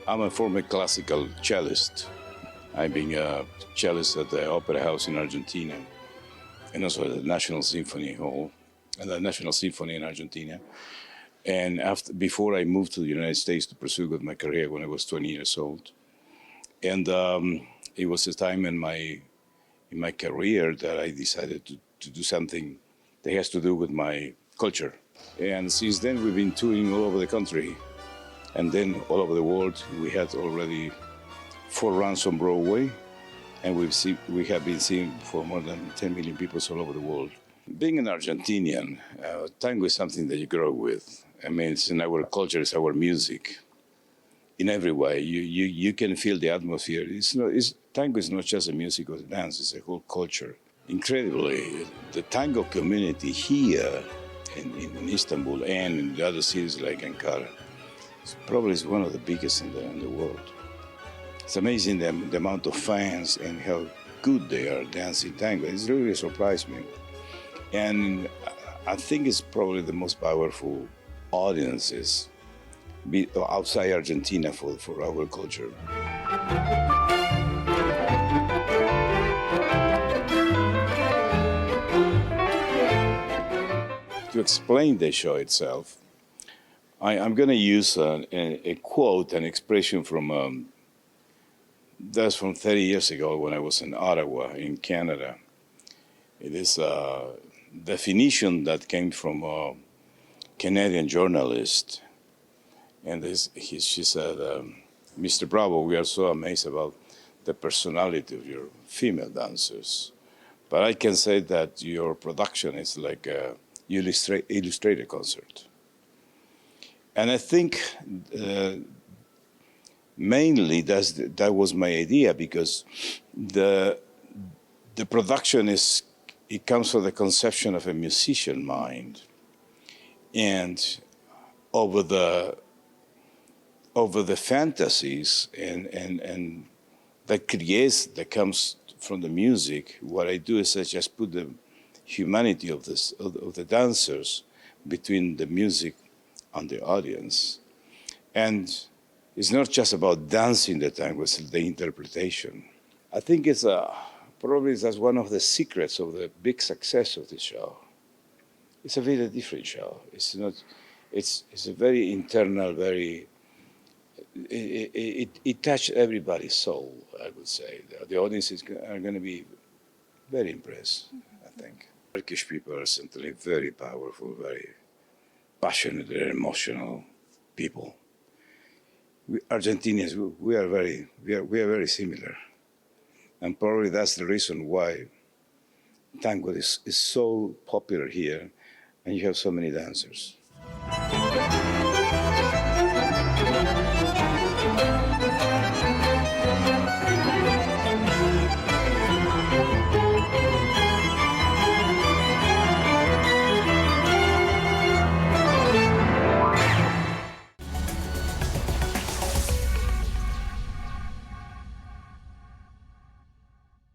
I'm a former classical cellist. I've been a cellist at the Opera House in Argentina and also at the National Symphony Hall and the National Symphony in Argentina. And before I moved to the United States to pursue with my career when I was 20 years old. And it was a time in my career that I decided to do something that has to do with my culture. And since then, we've been touring all over the country. And then all over the world, we had already 4 runs on Broadway. And we have been seen for more than 10 million people all over the world. Being an Argentinian, tango is something that you grow with. I mean, it's in our culture, it's our music. In every way, you can feel the atmosphere. Tango is not just a music or a dance, it's a whole culture. Incredibly, the tango community here in Istanbul and in the other cities like Ankara, probably is one of the biggest in the world. It's amazing the amount of fans and how good they are dancing tango. It's really surprised me. And I think it's probably the most powerful audiences outside Argentina for our culture. To explain the show itself, I'm going to use a quote, an expression from that's from 30 years ago when I was in Ottawa, in Canada. It is a definition that came from a Canadian journalist. And she said, Mr. Bravo, we are so amazed about the personality of your female dancers. But I can say that your production is like a illustrated concert. And I think mainly that was my idea, because the production it comes from the conception of a musician mind. And over the fantasies and that comes from the music, what I do is I just put the humanity of the dancers between the music and the audience. And it's not just about dancing the tango, it's the interpretation. I think it's probably that's one of the secrets of the big success of the show. It's a very different show. It's a very internal, very, it touched everybody's soul, I would say. The audiences are going to be very impressed, I think. Turkish people are certainly very powerful, very passionate, very emotional people. Argentinians, we are very similar. And probably that's the reason why tango is so popular here and you have so many dancers.